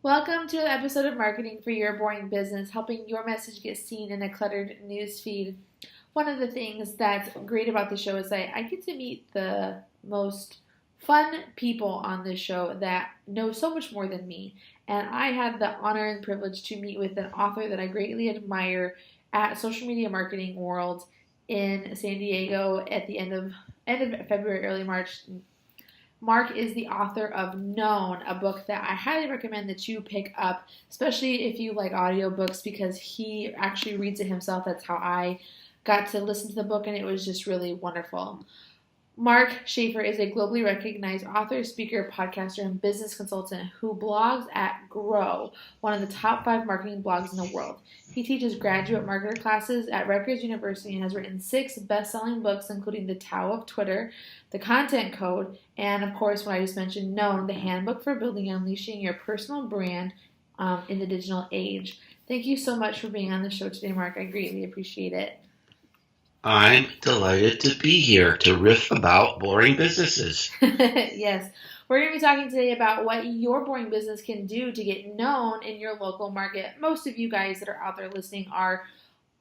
Welcome to an episode of Marketing for Your Boring Business, helping your message get seen in a cluttered news feed. One of the things that's great about the show is that I get to meet the most fun people on this show that know so much more than me. And I had the honor and privilege to meet with an author that I greatly admire at Social Media Marketing World in San Diego at the end of February, early March. Mark is the author of Known, a book that I highly recommend that you pick up, especially if you like audiobooks, because he actually reads it himself. That's how I got to listen to the book, and it was just really wonderful. Mark Schaefer is a globally recognized author, speaker, podcaster, and business consultant who blogs at Grow, one of the top 5 marketing blogs in the world. He teaches graduate marketer classes at Rutgers University and has written 6 best-selling books, including The Tao of Twitter, The Content Code, and of course, what I just mentioned, Known, the handbook for building and unleashing your personal brand in the digital age. Thank you so much for being on the show today, Mark. I greatly appreciate it. I'm delighted to be here to riff about boring businesses. Yes. We're going to be talking today about what your boring business can do to get known in your local market. Most of you guys that are out there listening are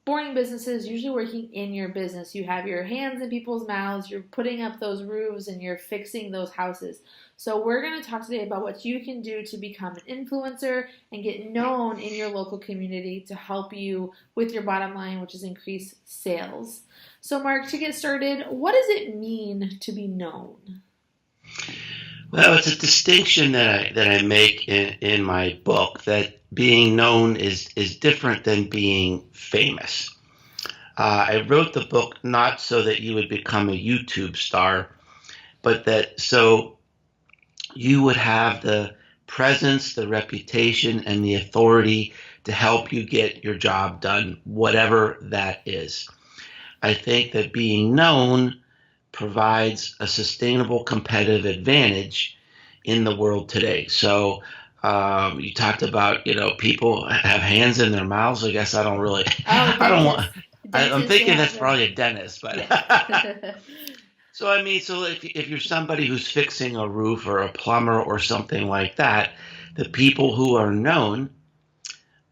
boring businesses, usually working in your business. You have your hands in people's mouths, you're putting up those roofs, and you're fixing those houses. So we're going to talk today about what you can do to become an influencer and get known in your local community to help you with your bottom line, which is increase sales. So Mark, to get started, what does it mean to be known? Well, it's a distinction that I make in my book, that being known is different than being famous. I wrote the book not so that you would become a YouTube star, but that so you would have the presence, the reputation, and the authority to help you get your job done, whatever that is. I think that being known provides a sustainable competitive advantage in the world today. So you talked about, people have hands in their mouths. I guess I don't really, I don't want, I'm thinking that's probably a dentist, but yeah. So if you're somebody who's fixing a roof or a plumber or something like that, the people who are known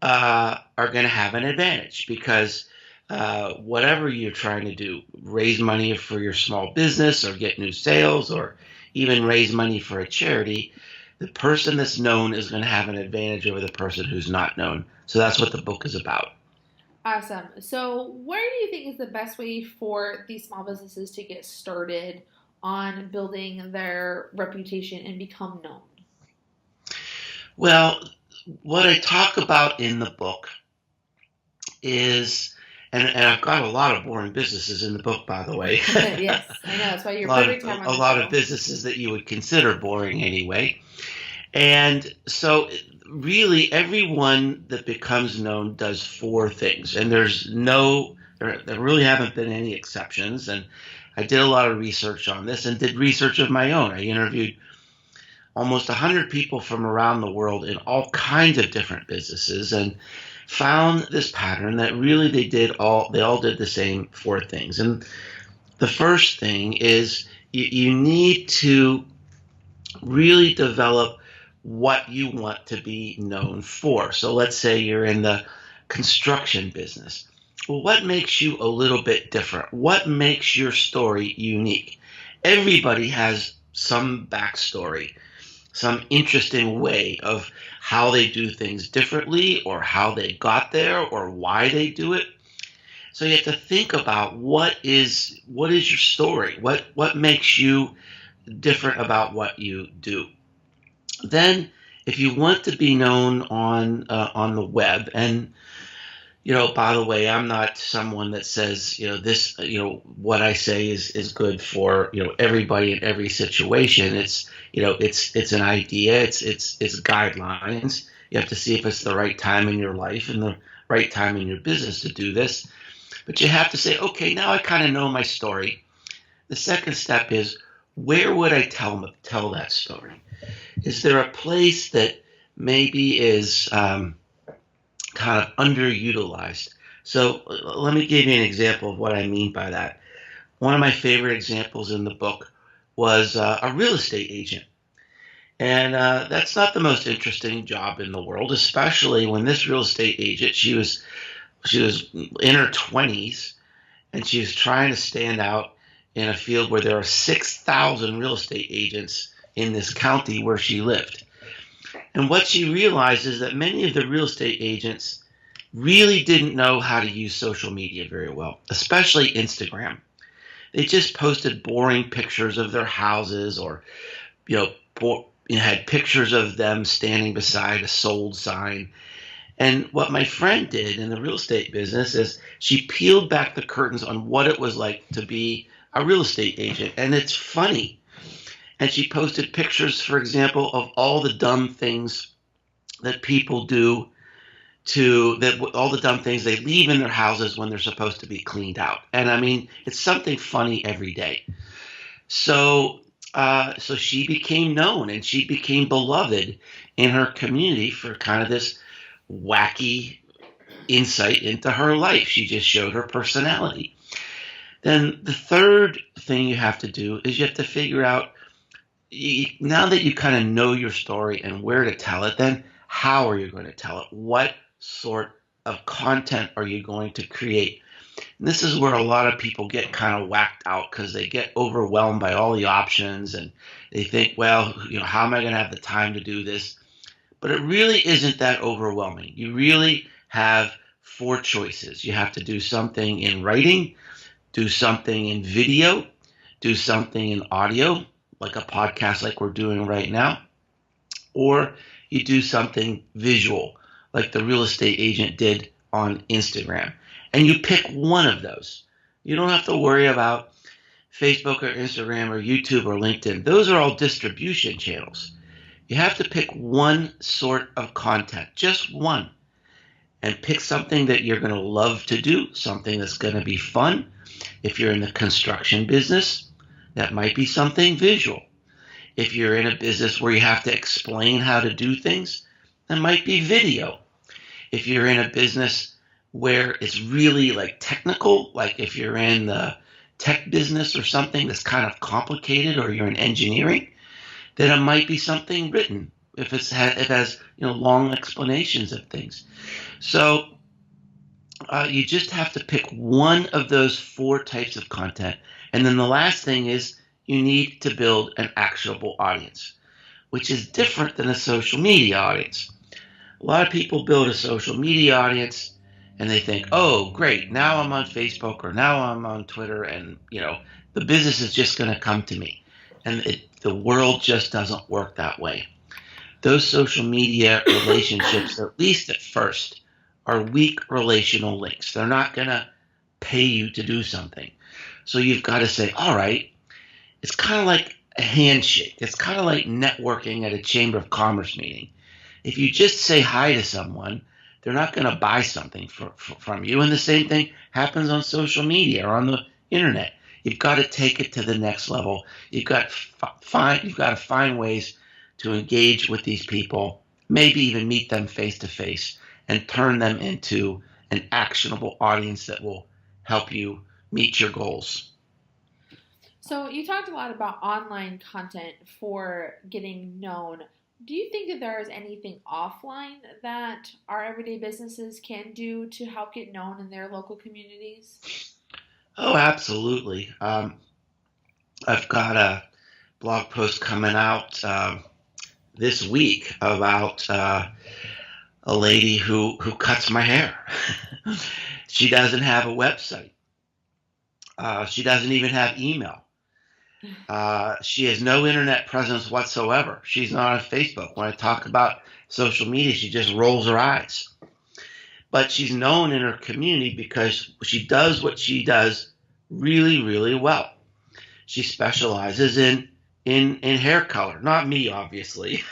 are going to have an advantage because whatever you're trying to do, raise money for your small business or get new sales or even raise money for a charity, the person that's known is going to have an advantage over the person who's not known. So that's what the book is about. Awesome. So where do you think is the best way for these small businesses to get started on building their reputation and become known? Well, what I talk about in the book is, and I've got a lot of boring businesses in the book, by the way. Yes, I know. That's why you're perfect time on the show. A lot of businesses that you would consider boring anyway. And so really everyone that becomes known does 4 things. And there really haven't been any exceptions. And I did a lot of research on this and did research of my own. I interviewed almost 100 people from around the world in all kinds of different businesses and found this pattern that really they all did the same 4 things. And the first thing is you need to really develop what you want to be known for. So let's say you're in the construction business. Well, what makes you a little bit different? What makes your story unique? Everybody has some backstory, some interesting way of how they do things differently or how they got there or why they do it. So you have to think about what is your story? What makes you different about what you do? Then if you want to be known on the web, and by the way, I'm not someone that says, this, what I say is good for, everybody in every situation. It's an idea. It's guidelines. You have to see if it's the right time in your life and the right time in your business to do this. But you have to say, okay, now I kind of know my story. The second step is, where would I tell that story? Is there a place that maybe is kind of underutilized? So let me give you an example of what I mean by that. One of my favorite examples in the book was a real estate agent. And that's not the most interesting job in the world, especially when this real estate agent, she was in her 20s, and she was trying to stand out in a field where there are 6,000 real estate agents in this county where she lived. And what she realized is that many of the real estate agents really didn't know how to use social media very well, especially Instagram. They just posted boring pictures of their houses, or you know, had pictures of them standing beside a sold sign. And what my friend did in the real estate business is she peeled back the curtains on what it was like to be a real estate agent. And it's funny. And she posted pictures, for example, of all the dumb things that people do all the dumb things they leave in their houses when they're supposed to be cleaned out. And I mean, it's something funny every day. So she became known, and she became beloved in her community for kind of this wacky insight into her life. She just showed her personality. Then the third thing you have to do is you have to figure out, now that you kind of know your story and where to tell it, then how are you going to tell it? What sort of content are you going to create? And this is where a lot of people get kind of whacked out, because they get overwhelmed by all the options, and they think, well, how am I going to have the time to do this? But it really isn't that overwhelming. You really have 4 choices. You have to do something in writing, do something in video, do something in audio, like a podcast like we're doing right now, or you do something visual, like the real estate agent did on Instagram. And you pick one of those. You don't have to worry about Facebook or Instagram or YouTube or LinkedIn. Those are all distribution channels. You have to pick one sort of content, just one, and pick something that you're going to love to do, something that's going to be fun. If you're in the construction business, that might be something visual. If you're in a business where you have to explain how to do things, that might be video. If you're in a business where it's really like technical, like if you're in the tech business or something that's kind of complicated, or you're in engineering, then it might be something written if it has long explanations of things. So you just have to pick one of those 4 types of content. And then the last thing is you need to build an actionable audience, which is different than a social media audience. A lot of people build a social media audience and they think, oh, great, now I'm on Facebook or now I'm on Twitter, and the business is just going to come to me. And the world just doesn't work that way. Those social media relationships, at least at first, are weak relational links. They're not going to pay you to do something. So you've got to say, all right, it's kind of like a handshake. It's kind of like networking at a Chamber of Commerce meeting. If you just say hi to someone, they're not going to buy something from you. And the same thing happens on social media or on the internet. You've got to take it to the next level. You've got to find ways to engage with these people, maybe even meet them face to face, and turn them into an actionable audience that will help you meet your goals. So you talked a lot about online content for getting known. Do you think that there is anything offline that our everyday businesses can do to help get known in their local communities? Oh, absolutely. I've got a blog post coming out this week about a lady who cuts my hair. She doesn't have a website. She doesn't even have email. She has no internet presence whatsoever. She's not on Facebook. When I talk about social media, she just rolls her eyes. But she's known in her community because she does what she does really, really well. She specializes in hair color. Not me, obviously.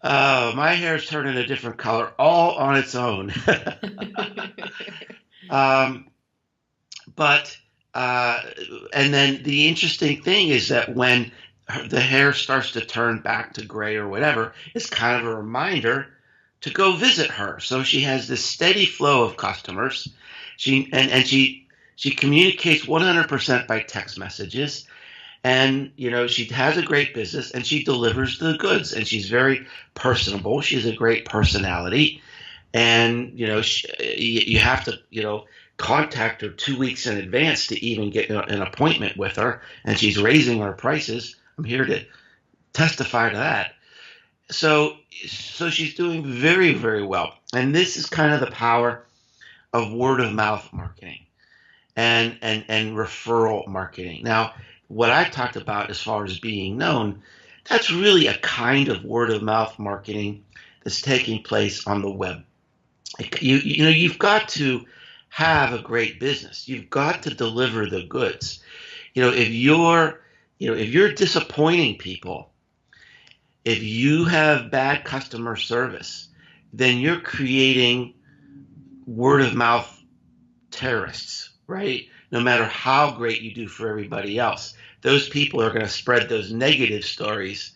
My hair's turning a different color all on its own. And then the interesting thing is that when the hair starts to turn back to gray or whatever, it's kind of a reminder to go visit her. So she has this steady flow of customers. She communicates 100% by text messages, And, she has a great business and she delivers the goods and she's very personable. She has a great personality. And, you have to, contact her 2 weeks in advance to even get an appointment with her. And she's raising her prices. I'm here to testify to that. So she's doing very, very well. And this is kind of the power of word of mouth marketing and referral marketing. Now, what I talked about as far as being known, that's really a kind of word of mouth marketing that's taking place on the web. You've got to have a great business. You've got to deliver the goods. If you're disappointing people, if you have bad customer service, then you're creating word of mouth terrorists, right? No matter how great you do for everybody else, those people are going to spread those negative stories.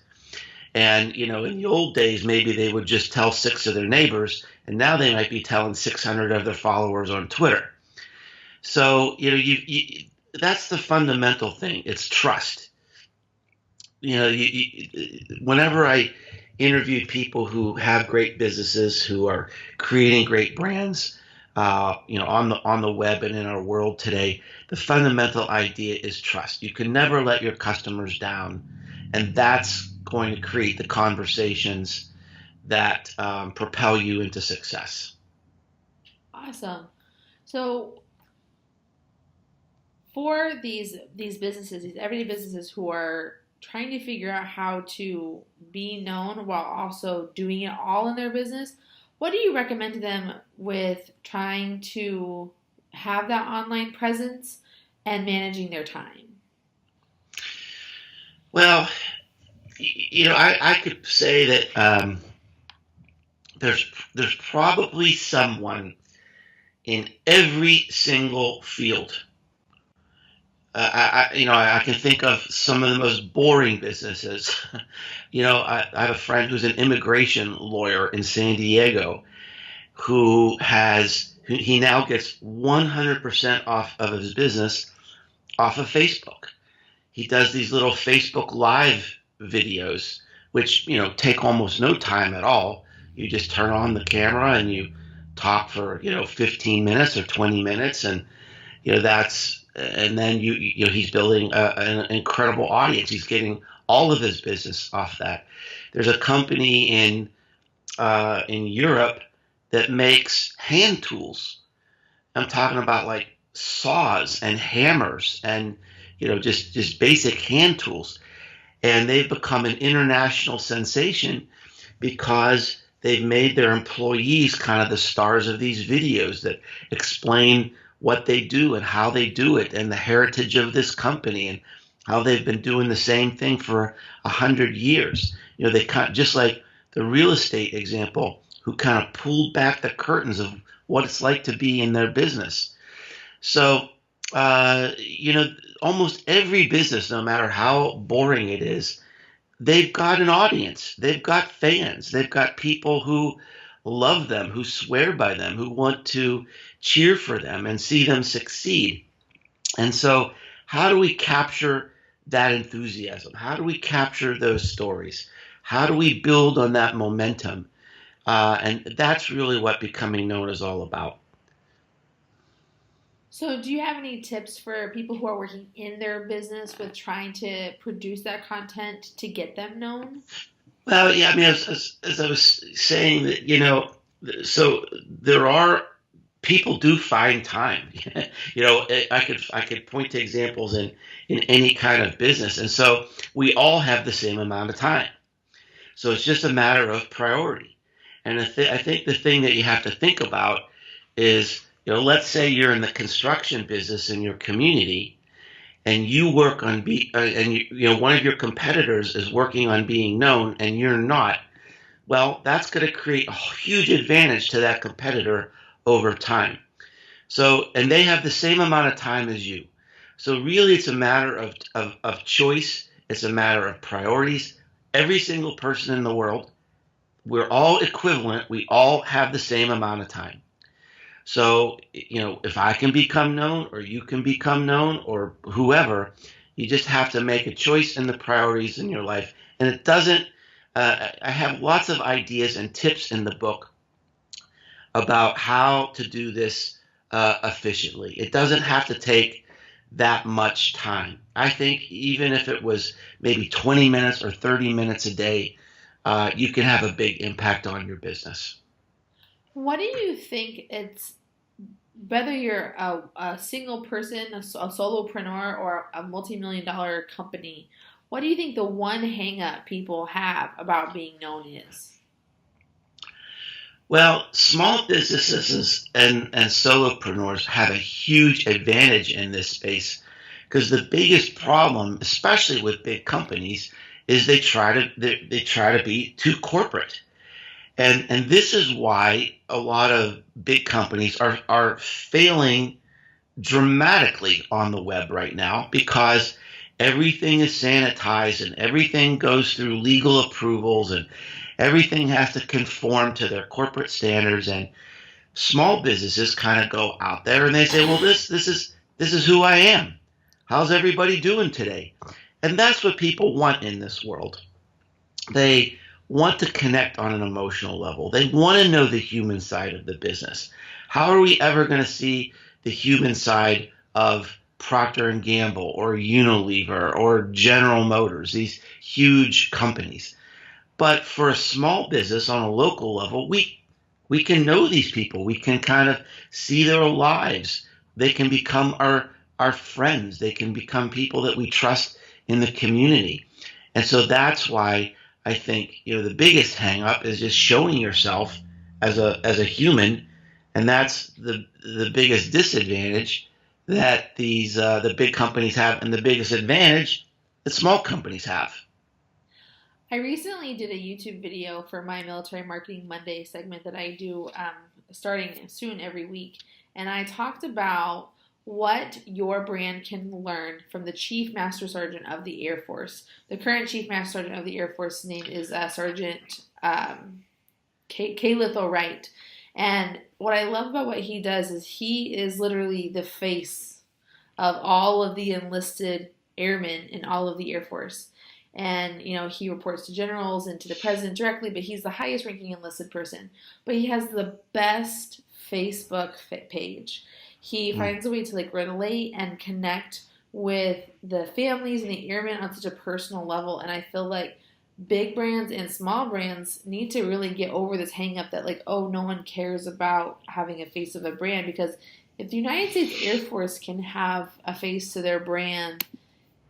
And, in the old days, maybe they would just tell 6 of their neighbors, and now they might be telling 600 of their followers on Twitter. So, that's the fundamental thing. It's trust. Whenever I interviewed people who have great businesses, who are creating great brands, on the web and in our world today, the fundamental idea is trust. You can never let your customers down, and that's going to create the conversations that propel you into success. Awesome. So for these businesses, these everyday businesses who are trying to figure out how to be known while also doing it all in their business, what do you recommend to them with trying to have that online presence and managing their time? Well, I could say that there's probably someone in every single field. I can think of some of the most boring businesses. I have a friend who's an immigration lawyer in San Diego he now gets 100% off of his business off of Facebook. He does these little Facebook Live videos, which, take almost no time at all. You just turn on the camera and you talk for, 15 minutes or 20 minutes. And, and then he's building an incredible audience. He's getting all of his business off that. There's a company in Europe that makes hand tools. I'm talking about like saws and hammers and just basic hand tools. And they've become an international sensation because they've made their employees kind of the stars of these videos that explain what they do and how they do it and the heritage of this company and how they've been doing the same thing for 100 years. They just like the real estate example, who kind of pulled back the curtains of what it's like to be in their business. So, almost every business, no matter how boring it is, they've got an audience. They've got fans. They've got people who love them, who swear by them, who want to cheer for them and see them succeed. And so how do we capture that enthusiasm? How do we capture those stories? How do we build on that momentum? And that's really what becoming known is all about. So do you have any tips for people who are working in their business with trying to produce that content to get them known? Well, yeah, I mean, as I was saying that, so there are people do find time. I could point to examples in any kind of business, and so we all have the same amount of time. So it's just a matter of priority. And I think the thing that you have to think about is, let's say you're in the construction business in your community, and you work on one of your competitors is working on being known, and you're not. Well, that's going to create a huge advantage to that competitor over time. So, and they have the same amount of time as you. So really, it's a matter of choice. It's a matter of priorities. Every single person in the world, we're all equivalent. We all have the same amount of time. So, if I can become known or you can become known or whoever, You just have to make a choice in the priorities in your life. And it doesn't, I have lots of ideas and tips in the book about how to do this efficiently. It doesn't have to take that much time. I think even if it was maybe 20 minutes or 30 minutes a day, you can have a big impact on your business. What do you think it's whether you're a single person, a solopreneur, or a multi-million dollar company, what do you think the one hang up people have about being known is? Well, small businesses and solopreneurs have a huge advantage in this space because the biggest problem, especially with big companies, is they try to be too corporate. And this is why a lot of big companies are failing dramatically on the web right now because everything is sanitized and everything goes through legal approvals and everything has to conform to their corporate standards. And small businesses kind of go out there and they say, well, this is who I am. How's everybody doing today? And that's what people want in this world. They want to connect on an emotional level. They want to know the human side of the business. How are we ever going to see the human side of Procter and Gamble or Unilever or General Motors, these huge companies? But for a small business on a local level, we can know these people. We can kind of see their lives. They can become our friends. They can become people that we trust in the community. And so that's why I think the biggest hang up is just showing yourself as a human, and that's the biggest disadvantage that the big companies have, and the biggest advantage that small companies have. I recently did a YouTube video for my Military Marketing Monday segment that I do starting soon every week. And I talked about what your brand can learn from the Chief Master Sergeant of the Air Force. The current Chief Master Sergeant of the Air Force name is Sergeant K. Wright. And what I love about what he does is he is literally the face of all of the enlisted airmen in all of the Air Force. And, he reports to generals and to the president directly, but he's the highest ranking enlisted person. But he has the best Facebook page. He finds a way to relate and connect with the families and the airmen on such a personal level. And I feel like big brands and small brands need to really get over this hang up that no one cares about having a face of a brand. Because if the United States Air Force can have a face to their brand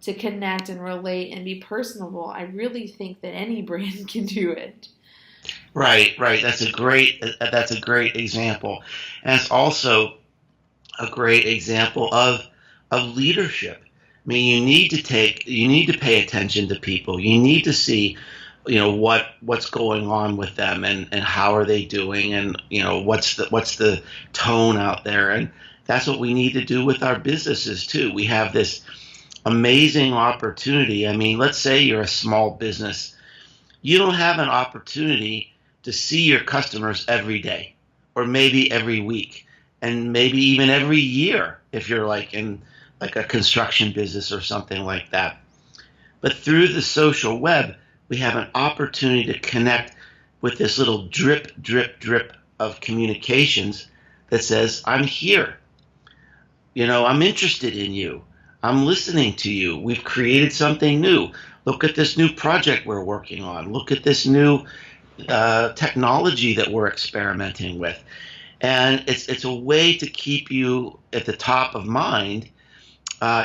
to connect and relate and be personable, I really think that any brand can do it. Right. That's a great example. And it's also a great example of leadership. I mean, you need to pay attention to people. You need to see, what's going on with them and how are they doing and, what's the tone out there. And that's what we need to do with our businesses too. We have this amazing opportunity. I mean, let's say you're a small business. You don't have an opportunity to see your customers every day or maybe every week and maybe even every year if you're in a construction business or something like that. But through the social web, we have an opportunity to connect with this little drip, drip, drip of communications that says, I'm here. I'm interested in you. I'm listening to you. We've created something new. Look at this new project we're working on. Look at this new technology that we're experimenting with. And it's a way to keep you at the top of mind,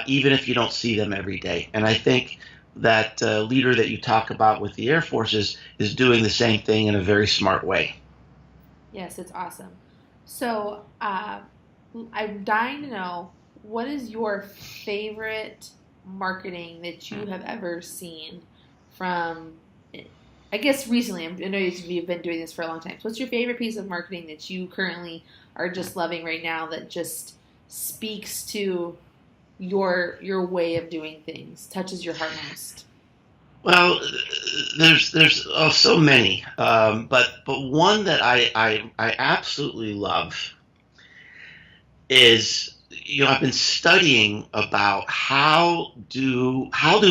even if you don't see them every day. And I think that leader that you talk about with the Air Force is doing the same thing in a very smart way. Yes, it's awesome. So I'm dying to know, what is your favorite marketing that you have ever seen from, I guess, recently? I know you've been doing this for a long time. So what's your favorite piece of marketing that you currently are just loving right now that just speaks to your way of doing things, touches your heart most? Well, there's so many, but one that I absolutely love is I've been studying about how do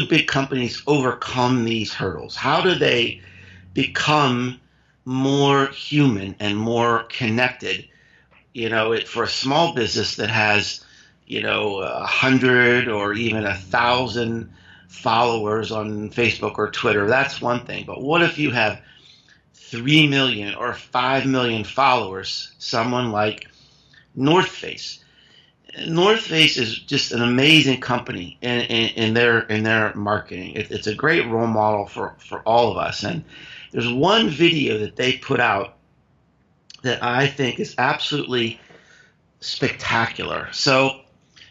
big companies overcome these hurdles? How do they become more human and more connected? For a small business that has, 100 or even 1,000 followers on Facebook or Twitter, that's one thing. But what if you have 3 million or 5 million followers? Someone like North Face. North Face is just an amazing company in their marketing. It's a great role model for all of us. And there's one video that they put out that I think is absolutely spectacular. So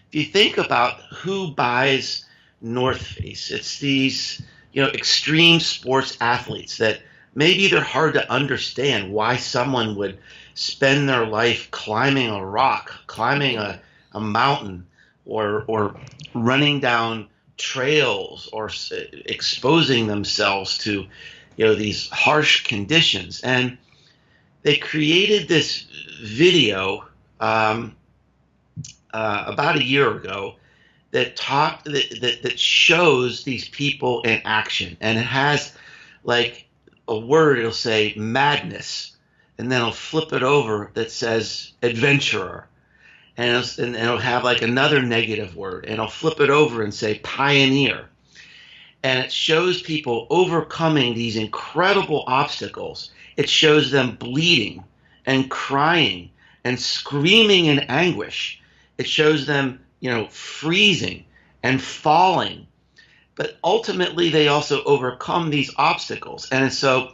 if you think about who buys North Face, it's these extreme sports athletes that maybe they're hard to understand why someone would spend their life climbing a rock, climbing a mountain, or running down trails, or exposing themselves to these harsh conditions. And they created this video about a year ago that shows these people in action, and it has like a word. It'll say madness, and then it'll flip it over that says adventurer, and it'll have like another negative word, and it'll flip it over and say pioneer. And it shows people overcoming these incredible obstacles. It shows them bleeding and crying and screaming in anguish. It shows them, freezing and falling. But ultimately, they also overcome these obstacles. And so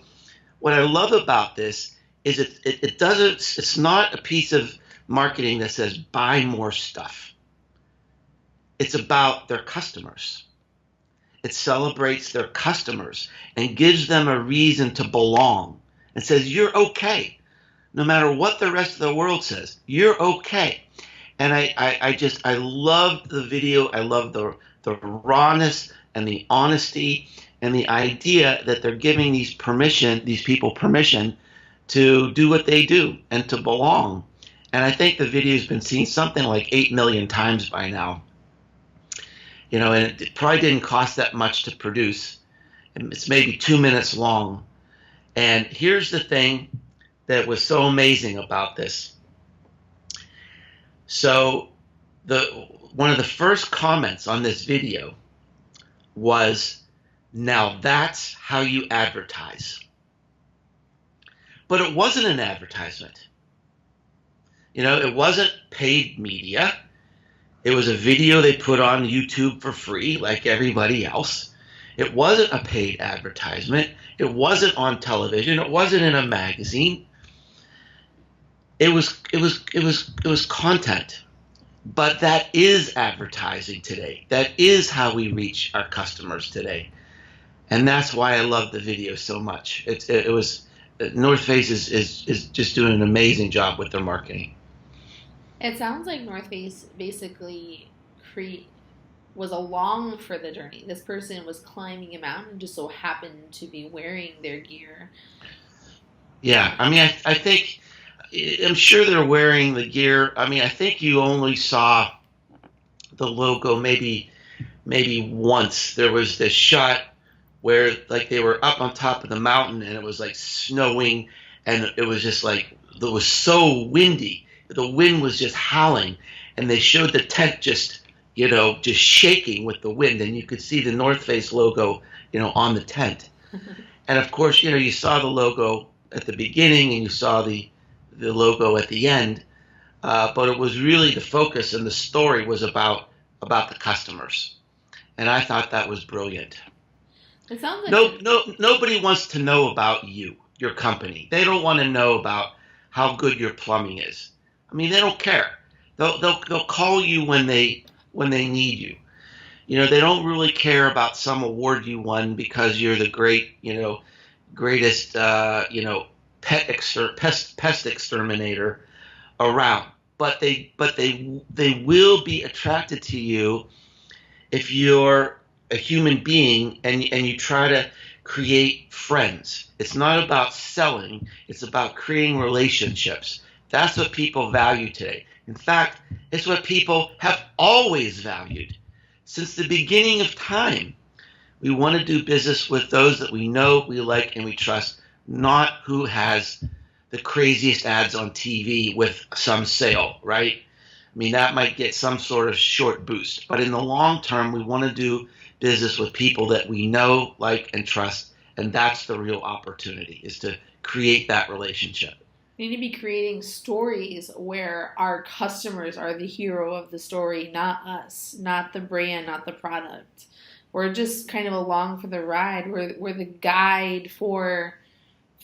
what I love about this is it's not a piece of marketing that says buy more stuff. It's about their customers. It celebrates their customers and gives them a reason to belong, and says you're okay. No matter what the rest of the world says, you're okay. And I love the video. I love the rawness and the honesty and the idea that they're giving these people permission to do what they do and to belong. And I think the video's been seen something like 8 million times by now. And it probably didn't cost that much to produce. It's maybe 2 minutes long. And here's the thing that was so amazing about this. So one of the first comments on this video was, now that's how you advertise. But it wasn't an advertisement. It wasn't paid media. It was a video they put on YouTube for free, like everybody else. It wasn't a paid advertisement. It wasn't on television. It wasn't in a magazine. It was content. But that is advertising today. That is how we reach our customers today. And that's why I love the video so much. It was North Face is just doing an amazing job with their marketing. It sounds like North Face basically was along for the journey. This person was climbing a mountain and just so happened to be wearing their gear. Yeah, I think, I'm sure they're wearing the gear. I think you only saw the logo maybe once. There was this shot where like they were up on top of the mountain and it was like snowing, and it was just like, it was so windy. The wind was just howling, and they showed the tent just shaking with the wind, and you could see the North Face logo, on the tent. And of course, you saw the logo at the beginning and you saw the logo at the end, but it was really the focus, and the story was about the customers. And I thought that was brilliant. It sounds like nobody wants to know about your company. They don't want to know about how good your plumbing is. They don't care. They'll call you when they need you. They don't really care about some award you won because you're the greatest pest exterminator around. But they will be attracted to you if you're a human being and you try to create friends. It's not about selling. It's about creating relationships. That's what people value today. In fact, it's what people have always valued. Since the beginning of time, we want to do business with those that we know, we like, and we trust, not who has the craziest ads on TV with some sale, right? I mean, that might get some sort of short boost. But in the long term, we want to do business with people that we know, like, and trust. And that's the real opportunity, is to create that relationship. We need to be creating stories where our customers are the hero of the story, not us, not the brand, not the product. We're just kind of along for the ride. We're the guide for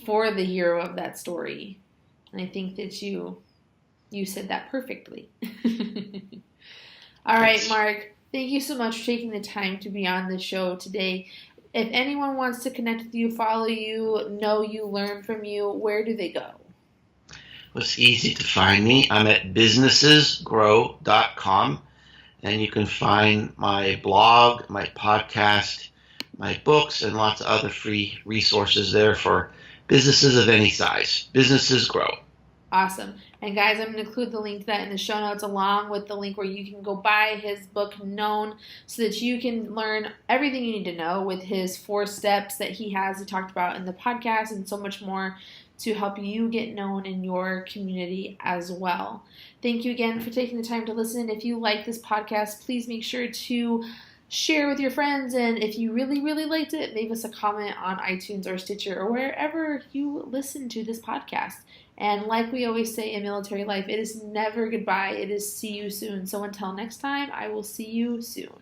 the hero of that story. And I think that you said that perfectly. All right, Mark, thank you so much for taking the time to be on the show today. If anyone wants to connect with you, follow you, know you, learn from you, where do they go? Well, it's easy to find me. I'm at businessesgrow.com, and you can find my blog, my podcast, my books, and lots of other free resources there for businesses of any size. Businesses Grow. Awesome. And guys, I'm going to include the link to that in the show notes, along with the link where you can go buy his book, Known, so that you can learn everything you need to know with his 4 steps that he talked about in the podcast, and so much more to help you get known in your community as well. Thank you again for taking the time to listen. If you like this podcast, please make sure to share with your friends. And if you really, really liked it, leave us a comment on iTunes or Stitcher or wherever you listen to this podcast. And like we always say in military life, it is never goodbye. It is see you soon. So until next time, I will see you soon.